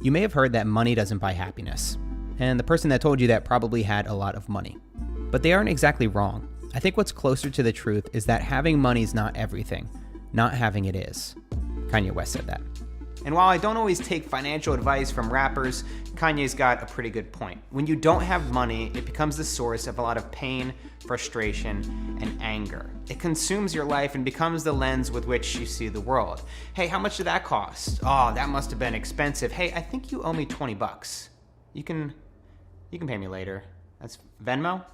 You may have heard that money doesn't buy happiness, and the person that told you that probably had a lot of money. But they aren't exactly wrong. I think what's closer to the truth is that having money is not everything. Not having it is. Kanye West said that. And while I don't always take financial advice from rappers, Kanye's got a pretty good point. When you don't have money, it becomes the source of a lot of pain, frustration, and anger. It consumes your life and becomes the lens with which you see the world. Hey, how much did that cost? Oh, that must have been expensive. Hey, I think you owe me 20 bucks. You can pay me later. That's Venmo?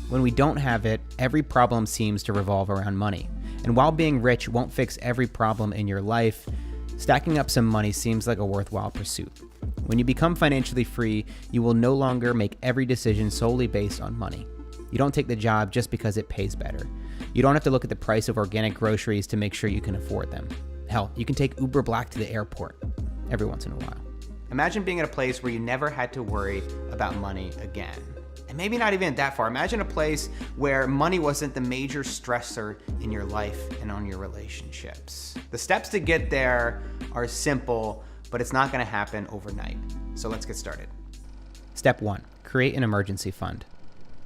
When we don't have it, every problem seems to revolve around money. And while being rich won't fix every problem in your life, stacking up some money seems like a worthwhile pursuit. When you become financially free, you will no longer make every decision solely based on money. You don't take the job just because it pays better. You don't have to look at the price of organic groceries to make sure you can afford them. Hell, you can take Uber Black to the airport every once in a while. Imagine being at a place where you never had to worry about money again. And maybe not even that far. Imagine a place where money wasn't the major stressor in your life and on your relationships. The steps to get there are simple, but it's not gonna happen overnight. So let's get started. Step 1, create an emergency fund.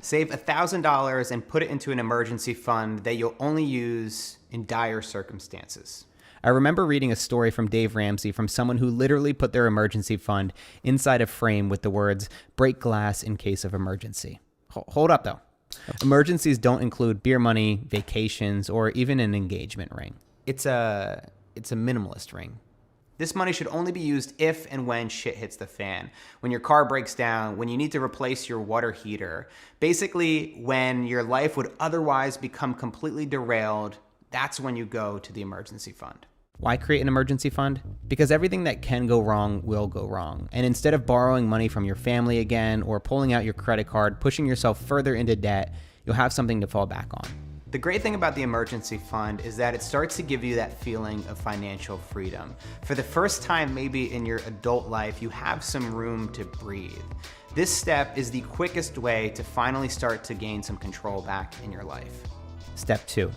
Save $1,000 and put it into an emergency fund that you'll only use in dire circumstances. I remember reading a story from Dave Ramsey from someone who literally put their emergency fund inside a frame with the words, "break glass in case of emergency." Hold up though. Emergencies don't include beer money, vacations, or even an engagement ring. It's a minimalist ring. This money should only be used if and when shit hits the fan. When your car breaks down, when you need to replace your water heater. Basically, when your life would otherwise become completely derailed, that's when you go to the emergency fund. Why create an emergency fund? Because everything that can go wrong will go wrong. And instead of borrowing money from your family again or pulling out your credit card, pushing yourself further into debt, you'll have something to fall back on. The great thing about the emergency fund is that it starts to give you that feeling of financial freedom. For the first time maybe in your adult life, you have some room to breathe. This step is the quickest way to finally start to gain some control back in your life. Step 2,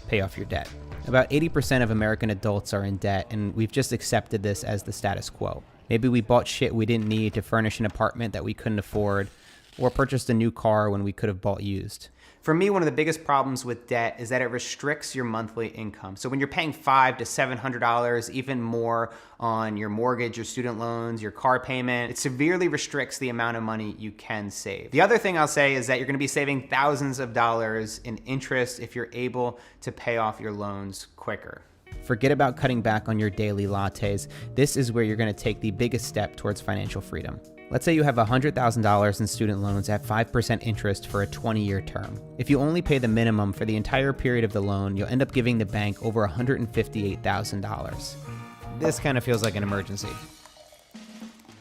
pay off your debt. About 80% of American adults are in debt, and we've just accepted this as the status quo. Maybe we bought shit we didn't need to furnish an apartment that we couldn't afford, or purchased a new car when we could have bought used. For me, one of the biggest problems with debt is that it restricts your monthly income. So when you're paying $500 to $700, even more on your mortgage, your student loans, your car payment, it severely restricts the amount of money you can save. The other thing I'll say is that you're gonna be saving thousands of dollars in interest if you're able to pay off your loans quicker. Forget about cutting back on your daily lattes. This is where you're gonna take the biggest step towards financial freedom. Let's say you have $100,000 in student loans at 5% interest for a 20-year term. If you only pay the minimum for the entire period of the loan, you'll end up giving the bank over $158,000. This kind of feels like an emergency.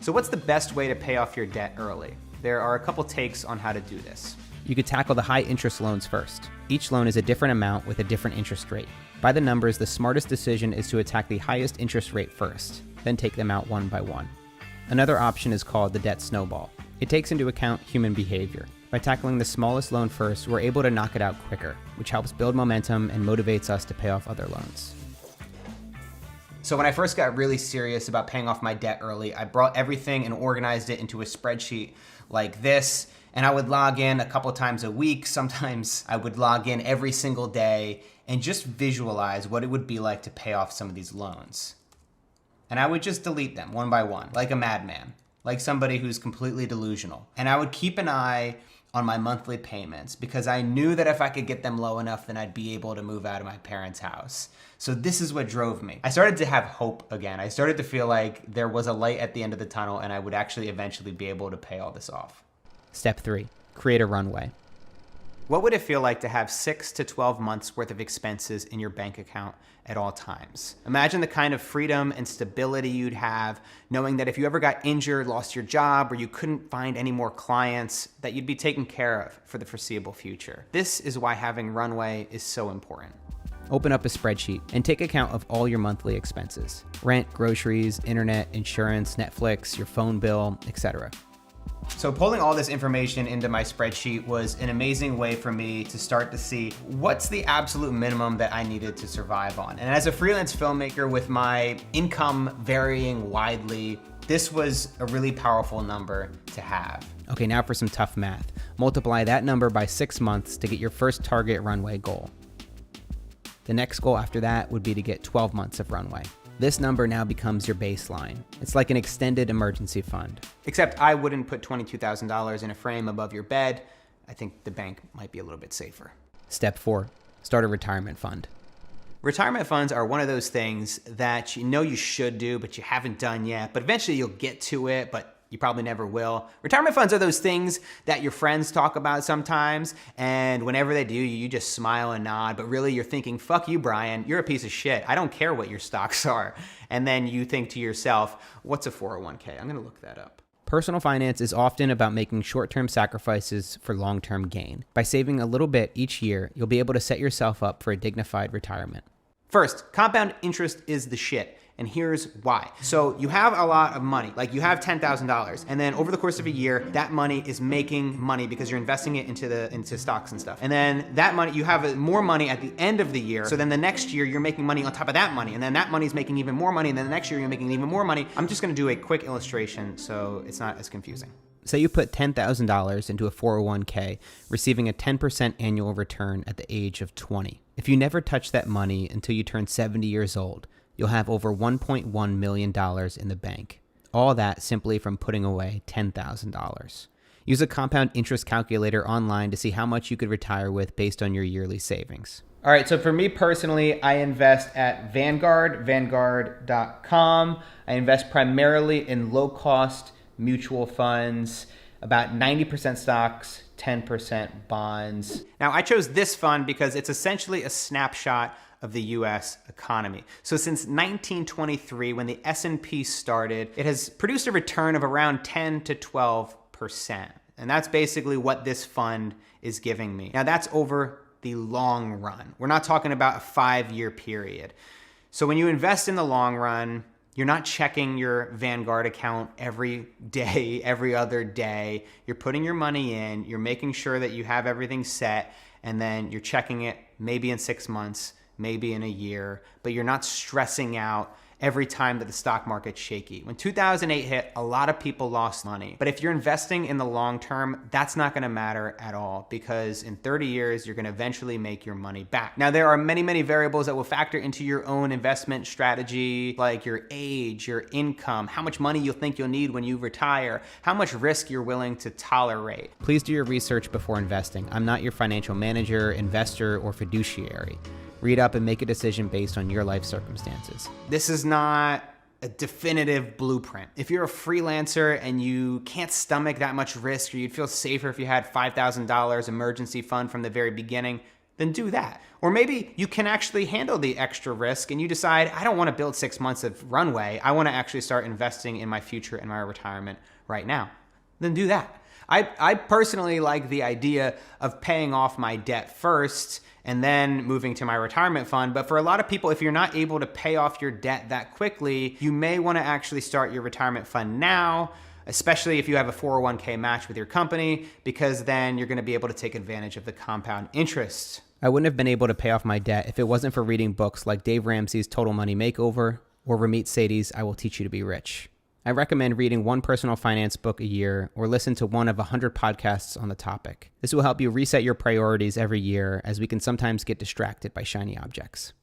So what's the best way to pay off your debt early? There are a couple takes on how to do this. You could tackle the high interest loans first. Each loan is a different amount with a different interest rate. By the numbers, the smartest decision is to attack the highest interest rate first, then take them out one by one. Another option is called the debt snowball. It takes into account human behavior. By tackling the smallest loan first, we're able to knock it out quicker, which helps build momentum and motivates us to pay off other loans. So when I first got really serious about paying off my debt early, I brought everything and organized it into a spreadsheet like this, and I would log in a couple times a week. Sometimes I would log in every single day and just visualize what it would be like to pay off some of these loans. And I would just delete them one by one, like a madman, like somebody who's completely delusional. And I would keep an eye on my monthly payments because I knew that if I could get them low enough, then I'd be able to move out of my parents' house. So this is what drove me. I started to have hope again. I started to feel like there was a light at the end of the tunnel and I would actually eventually be able to pay all this off. Step 3, create a runway. What would it feel like to have 6 to 12 months worth of expenses in your bank account at all times? Imagine the kind of freedom and stability you'd have knowing that if you ever got injured, lost your job, or you couldn't find any more clients, that you'd be taken care of for the foreseeable future. This is why having runway is so important. Open up a spreadsheet and take account of all your monthly expenses. Rent, groceries, internet, insurance, Netflix, your phone bill, etc. So pulling all this information into my spreadsheet was an amazing way for me to start to see what's the absolute minimum that I needed to survive on. And as a freelance filmmaker with my income varying widely, This was a really powerful number to have. Okay, now for some tough math. Multiply that number by 6 months to get your first target runway goal. The next goal after that would be to get 12 months of runway. This number now becomes your baseline. It's like an extended emergency fund. Except I wouldn't put $22,000 in a frame above your bed. I think the bank might be a little bit safer. Step 4, start a retirement fund. Retirement funds are one of those things that you know you should do, but you haven't done yet, but eventually you'll get to it, but you probably never will. Retirement funds are those things that your friends talk about sometimes, and whenever they do, you just smile and nod, but really you're thinking, fuck you, Brian, you're a piece of shit. I don't care what your stocks are. And then you think to yourself, what's a 401k? I'm gonna look that up. Personal finance is often about making short-term sacrifices for long-term gain. By saving a little bit each year, you'll be able to set yourself up for a dignified retirement. First, compound interest is the shit, and here's why. So you have a lot of money, like you have $10,000, and then over the course of a year, that money is making money because you're investing it into stocks and stuff. And then that money, you have more money at the end of the year, so then the next year you're making money on top of that money, and then that money's making even more money, and then the next year you're making even more money. I'm just gonna do a quick illustration so it's not as confusing. Say you put $10,000 into a 401k, receiving a 10% annual return at the age of 20. If you never touch that money until you turn 70 years old, you'll have over $1.1 million in the bank. All that simply from putting away $10,000. Use a compound interest calculator online to see how much you could retire with based on your yearly savings. All right, so for me personally, I invest at Vanguard, vanguard.com. I invest primarily in low-cost mutual funds, about 90% stocks, 10% bonds. Now, I chose this fund because it's essentially a snapshot of the US economy. So since 1923, when the S&P started, it has produced a return of around 10 to 12%. And that's basically what this fund is giving me. Now, that's over the long run. We're not talking about a 5-year period. So when you invest in the long run, you're not checking your Vanguard account every day, every other day. You're putting your money in, you're making sure that you have everything set, and then you're checking it maybe in 6 months, maybe in a year, but you're not stressing out every time that the stock market's shaky. When 2008 hit, a lot of people lost money. But if you're investing in the long term, that's not gonna matter at all, because in 30 years, you're gonna eventually make your money back. Now, there are many, many variables that will factor into your own investment strategy, like your age, your income, how much money you'll think you'll need when you retire, how much risk you're willing to tolerate. Please do your research before investing. I'm not your financial manager, investor, or fiduciary. Read up and make a decision based on your life circumstances. This is not a definitive blueprint. If you're a freelancer and you can't stomach that much risk, or you'd feel safer if you had $5,000 emergency fund from the very beginning, then do that. Or maybe you can actually handle the extra risk and you decide, I don't want to build 6 months of runway. I want to actually start investing in my future and my retirement right now. Then do that. I personally like the idea of paying off my debt first and then moving to my retirement fund. But for a lot of people, if you're not able to pay off your debt that quickly, you may want to actually start your retirement fund now, especially if you have a 401k match with your company, because then you're going to be able to take advantage of the compound interest. I wouldn't have been able to pay off my debt if it wasn't for reading books like Dave Ramsey's Total Money Makeover or Ramit Sethi's I Will Teach You to Be Rich. I recommend reading one personal finance book a year or listen to one of 100 podcasts on the topic. This will help you reset your priorities every year, as we can sometimes get distracted by shiny objects.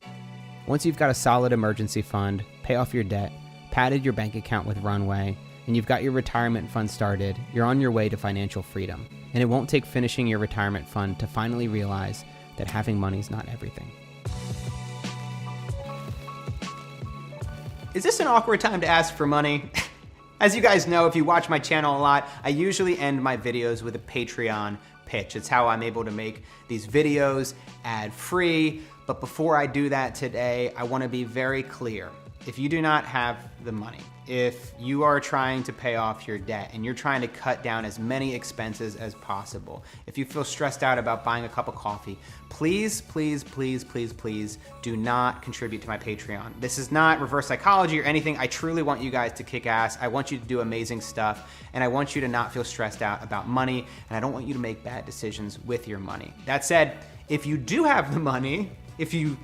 Once you've got a solid emergency fund, pay off your debt, padded your bank account with runway, and you've got your retirement fund started, you're on your way to financial freedom. And it won't take finishing your retirement fund to finally realize that having money is not everything. Is this an awkward time to ask for money? As you guys know, if you watch my channel a lot, I usually end my videos with a Patreon pitch. It's how I'm able to make these videos ad-free. But before I do that today, I want to be very clear. If you do not have the money, if you are trying to pay off your debt and you're trying to cut down as many expenses as possible, if you feel stressed out about buying a cup of coffee, please, please, please, please, please do not contribute to my Patreon. This is not reverse psychology or anything. I truly want you guys to kick ass. I want you to do amazing stuff, and I want you to not feel stressed out about money, and I don't want you to make bad decisions with your money. That said, if you do have the money, if you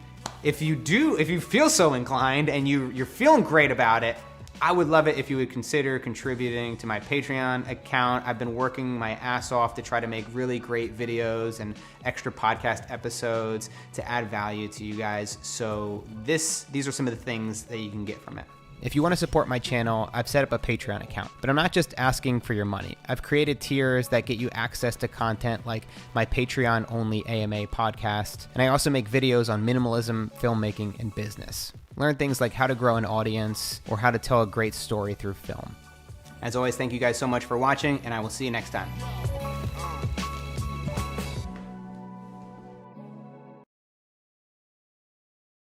feel so inclined and you're feeling great about it, I would love it if you would consider contributing to my Patreon account. I've been working my ass off to try to make really great videos and extra podcast episodes to add value to you guys. So these are some of the things that you can get from it. If you want to support my channel, I've set up a Patreon account, but I'm not just asking for your money. I've created tiers that get you access to content like my Patreon-only AMA podcast, and I also make videos on minimalism, filmmaking, and business. Learn things like how to grow an audience or how to tell a great story through film. As always, thank you guys so much for watching, and I will see you next time.